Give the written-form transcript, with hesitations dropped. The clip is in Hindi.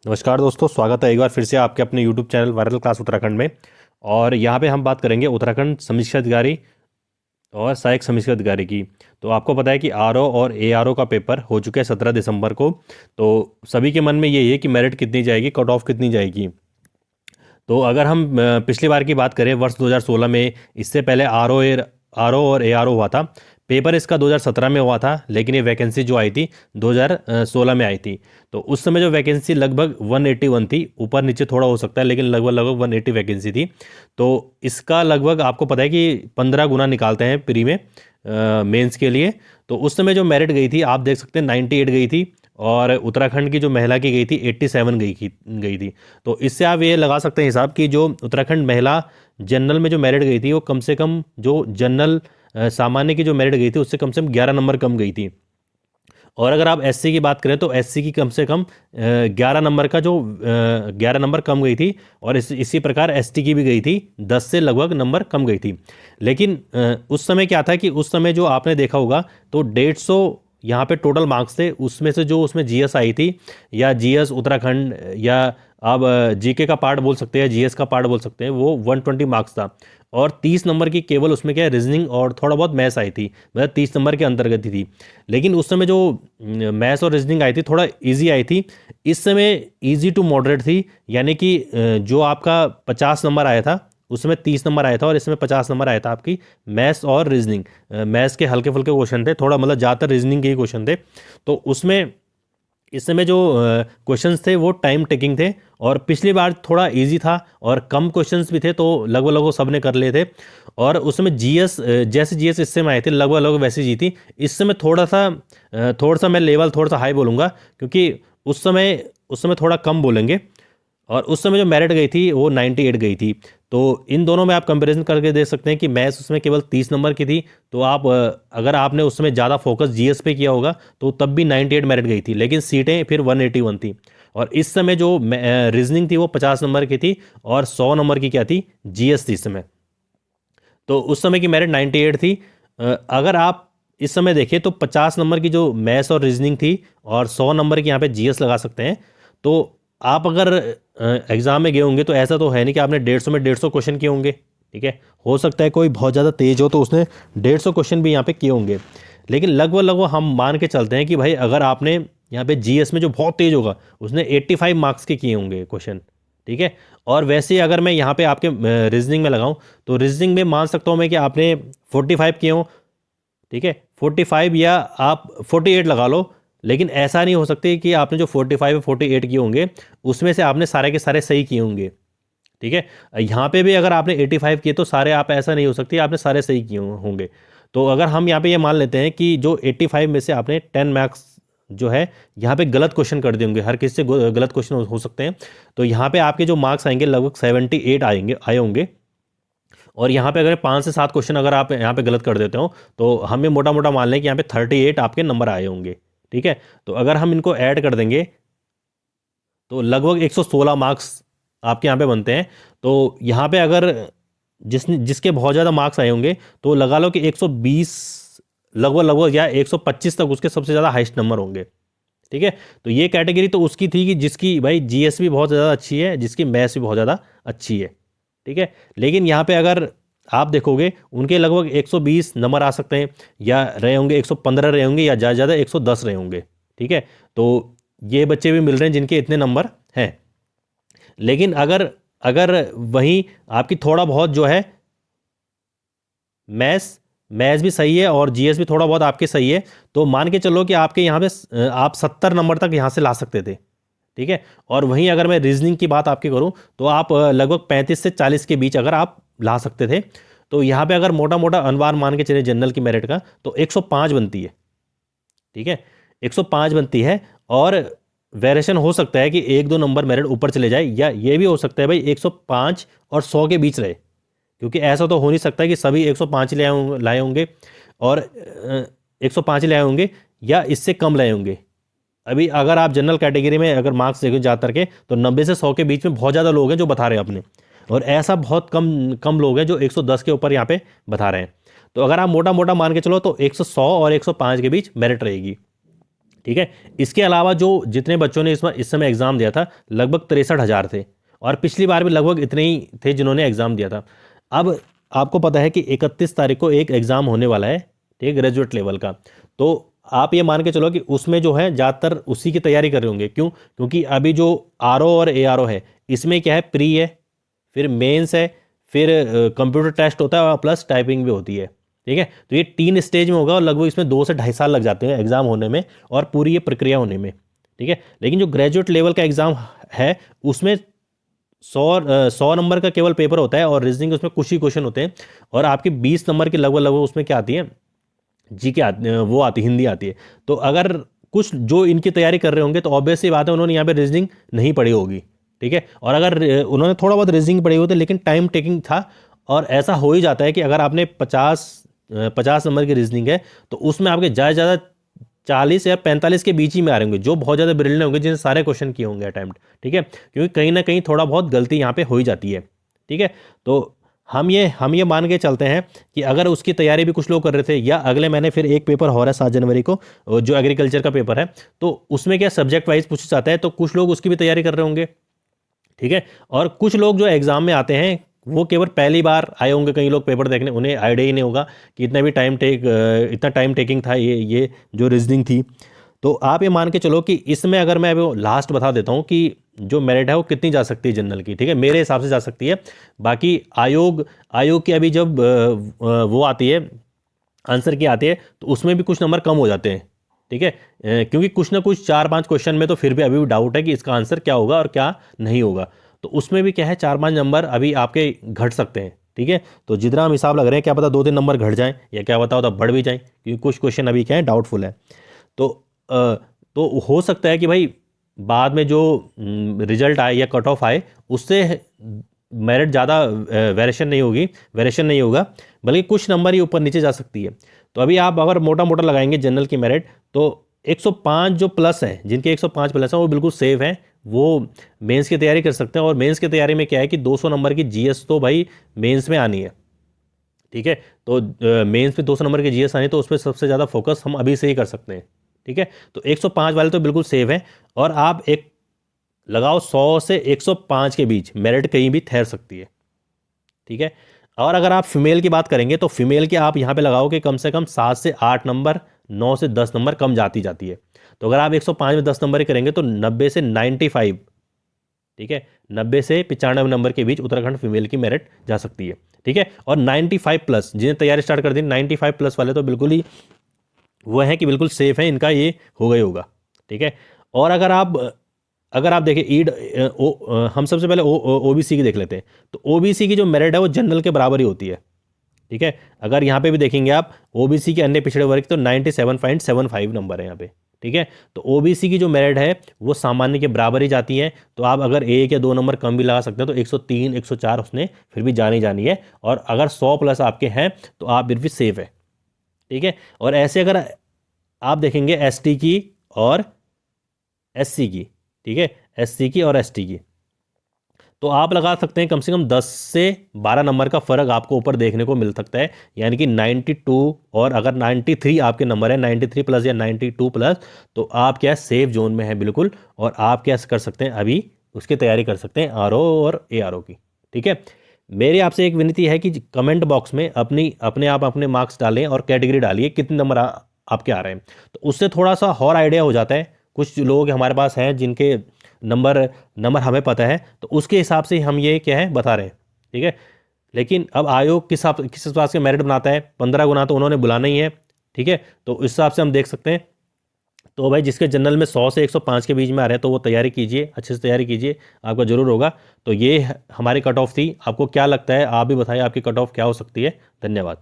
नमस्कार दोस्तों, स्वागत है एक बार फिर से आपके अपने YouTube channel viral class Uttarakhand में। और यहाँ पे हम बात करेंगे उत्तराखंड समीक्षा अधिकारी और सहायक समीक्षा अधिकारी की। तो आपको पता है कि आरओ और एआरओ का पेपर हो चुका है 17 दिसंबर को। तो सभी के मन में यही है कि मेरिट कितनी जाएगी, कट ऑफ कितनी जाएगी। तो अगर हम पिछली बार की बात करें वर्ष 2016 में, इससे पहले आरओ और एआरओ हुआ था। पेपर इसका 2017 में हुआ था, लेकिन ये वैकेंसी जो आई थी 2016 में आई थी। तो उस समय जो वैकेंसी लगभग 181 थी, ऊपर नीचे थोड़ा हो सकता है, लेकिन लगभग लगभग 180 वैकेंसी थी। तो इसका लगभग आपको पता है कि 15 गुना निकालते हैं प्री में मेंस के लिए। तो उस समय जो मेरिट गई थी आप देख सकते हैं 98 गई थी, और उत्तराखंड की जो महिला की गई थी 87 गई थी। तो इससे आप ये लगा सकते हैं हिसाब कि जो उत्तराखंड महिला जनरल में जो मेरिट गई थी वो कम से कम जो जनरल सामान्य की जो मेरिट गई थी उससे कम से कम 11 नंबर कम गई थी। और अगर आप एससी की बात करें तो एससी की कम से कम 11 नंबर का जो 11 नंबर कम गई थी। और इसी प्रकार एसटी की भी गई थी, 10 से लगभग नंबर कम गई थी। लेकिन उस समय क्या था कि उस समय जो आपने देखा होगा तो 150 यहाँ पे टोटल मार्क्स थे, उसमें से जो उसमें जीएस आई थी या जीएस उत्तराखंड, या आप जीके का पार्ट बोल सकते हैं, जीएस का पार्ट बोल सकते हैं, वो 120 मार्क्स था। और 30 नंबर की केवल उसमें क्या है रीजनिंग और थोड़ा बहुत मैथ्स आई थी, मतलब 30 नंबर के अंतर्गत ही थी। लेकिन उस समय जो मैथ्स और रीजनिंग आई थी थोड़ा इजी आई थी। इस समय इजी टू मॉडरेट थी, यानी कि जो आपका 50 नंबर आया था उसमें 30 नंबर आया था, और इसमें 50 नंबर आया था आपकी मैथ्स और रीजनिंग। मैथ्स के हल्के फुल्के क्वेश्चन थे, थोड़ा मतलब ज़्यादातर रीजनिंग के ही क्वेश्चन थे। तो उसमें इस समय जो क्वेश्चंस थे वो टाइम टेकिंग थे, और पिछली बार थोड़ा इजी था और कम क्वेश्चंस भी थे, तो लगभग लगभग सब ने कर लिए थे। और उस समय जीएस जैसे जीएस इस समय आए थे लगभग लगभग वैसी जी थी। इस समय थोड़ा सा मैं लेवल थोड़ा सा हाई बोलूँगा, क्योंकि उस समय थोड़ा कम बोलेंगे। और उस समय जो मेरिट गई थी वो 98 गई थी। तो इन दोनों में आप कंपैरिजन करके देख सकते हैं कि मैथ्स उसमें केवल 30 नंबर की थी। तो आप अगर आपने उस समय ज़्यादा फोकस जीएस पे किया होगा तो तब भी 98 मेरिट गई थी, लेकिन सीटें फिर 181 थी। और इस समय जो रीजनिंग थी वो 50 नंबर की थी, और 100 नंबर की क्या थी, जीएस थी इस समय। तो उस समय की मेरिट 98 थी। अगर आप इस समय देखें तो 50 नंबर की जो मैथ्स और रीजनिंग थी, और 100 नंबर की यहाँ पे जीएस लगा सकते हैं। तो आप अगर एग्ज़ाम में गए होंगे तो ऐसा तो है नहीं कि आपने 150 में 150 क्वेश्चन किए होंगे। ठीक है, हो सकता है कोई बहुत ज़्यादा तेज हो तो उसने 150 क्वेश्चन भी यहाँ पे किए होंगे। लेकिन लगभग लगभग हम मान के चलते हैं कि भाई अगर आपने यहाँ पे जीएस में जो बहुत तेज होगा उसने 85 मार्क्स के किए होंगे क्वेश्चन। ठीक है। और वैसे ही अगर मैं यहाँ पे आपके रीजनिंग में लगाऊं तो रीजनिंग में मान सकता हूँ मैं कि आपने 45 किए हो। ठीक है, 45 या आप 48 लगा लो। लेकिन ऐसा नहीं हो सकती कि आपने जो 45 या 48 किए होंगे उसमें से आपने सारे के सारे सही किए होंगे। ठीक है, यहाँ पे भी अगर आपने 85 किए तो सारे आप, ऐसा नहीं हो सकती आपने सारे सही किए होंगे। तो अगर हम यहाँ पे ये मान लेते हैं कि जो 85 में से आपने 10 मार्क्स जो है यहाँ पे गलत क्वेश्चन कर दिए होंगे, हर किसी से गलत क्वेश्चन हो सकते हैं। तो यहाँ पे आपके जो मार्क्स आएंगे लगभग 78 आए होंगे। और यहाँ पे अगर 5 से 7 क्वेश्चन अगर आप यहाँ पे गलत कर देते हो तो हमें मोटा मोटा मान लें कि यहाँ पे 38 आपके नंबर आए होंगे। ठीक है, तो अगर हम इनको ऐड कर देंगे तो लगभग 116 मार्क्स आपके यहाँ पे बनते हैं। तो यहाँ पे अगर जिसके बहुत ज़्यादा मार्क्स आए होंगे तो लगा लो कि 120 लगभग लगभग या 125 तक उसके सबसे ज़्यादा हाईएस्ट नंबर होंगे। ठीक है, तो ये कैटेगरी तो उसकी थी कि जिसकी भाई जीएस भी बहुत ज़्यादा अच्छी है, जिसकी मैथ्स भी बहुत ज़्यादा अच्छी है। ठीक है, लेकिन यहाँ पे अगर आप देखोगे उनके लगभग 120 नंबर आ सकते हैं, या रहे होंगे 115 रहे होंगे, या ज़्यादा ज़्यादा 110 रहे होंगे। ठीक है, तो ये बच्चे भी मिल रहे हैं जिनके इतने नंबर हैं। लेकिन अगर अगर वहीं आपकी थोड़ा बहुत जो है मैथ्स मैथ्स भी सही है और जीएस भी थोड़ा बहुत आपके सही है, तो मान के चलो कि आपके यहाँ पे आप 70 नंबर तक यहाँ से ला सकते थे। ठीक है, और वहीं अगर मैं रीजनिंग की बात आपकी करूँ तो आप लगभग 35 से 40 के बीच अगर आप ला सकते थे। तो यहाँ पे अगर मोटा मोटा अनुमान मान के चले जनरल की मेरिट का तो 105 बनती है। ठीक है, 105 बनती है। और वेरिएशन हो सकता है कि 1-2 नंबर मेरिट ऊपर चले जाए, या ये भी हो सकता है भाई 105 और 100 के बीच रहे, क्योंकि ऐसा तो हो नहीं सकता कि सभी 105 लाए होंगे, और 105 लाए होंगे या इससे कम लाए होंगे। अभी अगर आप जनरल कैटेगरी में अगर मार्क्स देखो ज़्यादातर के तो 90 से 100 के बीच में बहुत ज़्यादा लोग हैं जो बता रहे हैं अपने, और ऐसा बहुत कम कम लोग हैं जो 110 के ऊपर यहाँ पे बता रहे हैं। तो अगर आप मोटा मोटा मान के चलो तो 100 और 105 के बीच मेरिट रहेगी। ठीक है। इसके अलावा जो जितने बच्चों ने इस समय एग्ज़ाम दिया था लगभग 63,000 थे, और पिछली बार भी लगभग इतने ही थे जिन्होंने एग्ज़ाम दिया था। अब आपको पता है कि 31 तारीख को एक एग्ज़ाम होने वाला है, ठीक है, ग्रेजुएट लेवल का। तो आप ये मान के चलो कि उसमें जो है ज़्यादातर उसी की तैयारी कर रहे होंगे। क्यों? क्योंकि अभी जो आर और ए आर है, इसमें क्या है, प्री है, फिर मेंस है, फिर कंप्यूटर टेस्ट होता है और प्लस टाइपिंग भी होती है। ठीक है, तो ये 3 स्टेज में होगा और लगभग इसमें 2 से 2.5 साल लग जाते हैं एग्ज़ाम होने में और पूरी ये प्रक्रिया होने में। ठीक है, लेकिन जो ग्रेजुएट लेवल का एग्ज़ाम है उसमें 100 नंबर का केवल पेपर होता है और रीजनिंग उसमें कुछ ही क्वेश्चन होते हैं, और आपके 20 नंबर के लगभग लगभग उसमें क्या आती है, जी के वो आती, हिंदी आती है। तो अगर कुछ जो इनकी तैयारी कर रहे होंगे तो ऑब्वियस सी बात है उन्होंने यहाँ पे रीजनिंग नहीं पढ़ी होगी। ठीक है, और अगर उन्होंने थोड़ा बहुत रीजनिंग पढ़ी होती लेकिन टाइम टेकिंग था, और ऐसा हो ही जाता है कि अगर आपने 50 नंबर की रीजनिंग है तो उसमें आपके ज़्यादा से ज़्यादा 40 या 45 के बीच ही में आ रहे होंगे जो बहुत ज़्यादा ब्रिलियंट होंगे, जिनसे सारे क्वेश्चन किए होंगे अटैम्प्ट। ठीक है, क्योंकि कहीं ना कहीं थोड़ा बहुत गलती यहाँ पे हो ही जाती है। ठीक है, तो हम ये मान के चलते हैं कि अगर उसकी तैयारी भी कुछ लोग कर रहे थे, या अगले महीने फिर एक पेपर हो रहा है 7 जनवरी को जो एग्रीकल्चर का पेपर है, तो उसमें क्या सब्जेक्ट वाइज पूछा जाता है, तो कुछ लोग उसकी भी तैयारी कर रहे होंगे। ठीक है, और कुछ लोग जो एग्ज़ाम में आते हैं वो केवल पहली बार आए होंगे, कई लोग पेपर देखने, उन्हें आइडिया ही नहीं होगा कि इतना टाइम टेकिंग था ये जो रीजनिंग थी। तो आप ये मान के चलो कि इसमें अगर मैं अभी लास्ट बता देता हूँ कि जो मेरिट है वो कितनी जा सकती है जनरल की। ठीक है, मेरे हिसाब से जा सकती है। बाकी आयोग की अभी जब वो आती है, आंसर की आती है, तो उसमें भी कुछ नंबर कम हो जाते हैं। ठीक है, क्योंकि कुछ ना कुछ 4-5 क्वेश्चन में तो फिर भी अभी भी डाउट है कि इसका आंसर क्या होगा और क्या नहीं होगा। तो उसमें भी क्या है, 4-5 नंबर अभी आपके घट सकते हैं। ठीक है, तो जितना हम हिसाब लग रहे हैं, क्या पता 2-3 नंबर घट जाएं, या क्या पता होता बढ़ भी जाएं, क्योंकि कुछ क्वेश्चन अभी क्या है, डाउटफुल है। तो तो हो सकता है कि भाई बाद में जो रिजल्ट आए या कट ऑफ आए उससे मेरिट ज़्यादा वेरिएशन नहीं होगा, बल्कि कुछ नंबर ही ऊपर नीचे जा सकती है। तो अभी आप अगर मोटा मोटा लगाएंगे जनरल की मेरिट, तो 105 जो प्लस है, जिनके 105 प्लस हैं वो बिल्कुल सेफ हैं, वो मेंस की तैयारी कर सकते हैं। और मेंस की तैयारी में क्या है कि 200 नंबर की जीएस तो भाई मेंस में आनी है। ठीक है, तो मेंस में 200 नंबर की जीएस आनी है, तो उस पर सबसे ज़्यादा फोकस हम अभी से ही कर सकते हैं। ठीक है, तो 105 वाले तो बिल्कुल सेफ हैं, और आप एक लगाओ 100 से 105 के बीच मेरिट कहीं भी ठहर सकती है। ठीक है, और अगर आप फीमेल की बात करेंगे तो फीमेल के आप यहाँ पे लगाओ कि कम से कम 7 से 8 नंबर, 9 से 10 नंबर कम जाती है। तो अगर आप 105 में 10 नंबर ही करेंगे तो 90 से 95, ठीक है, 90 से 95 नंबर के बीच उत्तराखंड फीमेल की मेरिट जा सकती है। ठीक है, और 95 प्लस जिन्हें तैयारी स्टार्ट कर दी, 95 प्लस वाले तो बिल्कुल ही वो है कि बिल्कुल सेफ है, इनका ये होगा ही होगा। ठीक है, और अगर आप देखें हम सबसे पहले ओबीसी की देख लेते हैं। तो ओबीसी की जो मेरिट है वो जनरल के बराबर ही होती है। ठीक है, अगर यहाँ पे भी देखेंगे आप ओबीसी के अन्य पिछड़े वर्ग, तो 97.75 नंबर है यहाँ पे। ठीक है, तो ओबीसी की जो मेरिट है वो सामान्य के बराबर ही जाती है। तो आप अगर 1 या 2 नंबर कम भी लगा सकते हैं, तो 103, 104 उसने फिर भी जानी है, और अगर 100 प्लस आपके हैं तो आप फिर भी सेफ है। ठीक है, और ऐसे अगर आप देखेंगे एसटी की और एससी की, ठीक है, एससी की और एसटी की, तो आप लगा सकते हैं कम से कम 10 से 12 नंबर का फ़र्क आपको ऊपर देखने को मिल सकता है। यानी कि 92, और अगर 93 आपके नंबर है, 93 प्लस या 92 प्लस, तो आप क्या सेफ जोन में है बिल्कुल, और आप क्या कर सकते हैं, अभी उसकी तैयारी कर सकते हैं आरओ और एआरओ की। ठीक है, मेरी आपसे एक विनती है कि कमेंट बॉक्स में अपने मार्क्स डालें और कैटेगरी डालिए कितने नंबर आपके आ रहे हैं, तो उससे थोड़ा सा और आइडिया हो जाता है। कुछ लोग हमारे पास हैं जिनके नंबर हमें पता है, तो उसके हिसाब से हम ये क्या है बता रहे हैं। ठीक है, लेकिन अब आयोग किस हिसाब से मेरिट बनाता है, 15 गुना तो उन्होंने बुलाना ही है। ठीक है, तो इस हिसाब से हम देख सकते हैं। तो भाई जिसके जनरल में 100 से 105 के बीच में आ रहे हैं, तो वो तैयारी कीजिए, अच्छे से तैयारी कीजिए, आपका जरूर होगा। तो ये हमारी कट ऑफ थी। आपको क्या लगता है, आप भी बताइए आपकी कट ऑफ क्या हो सकती है। धन्यवाद।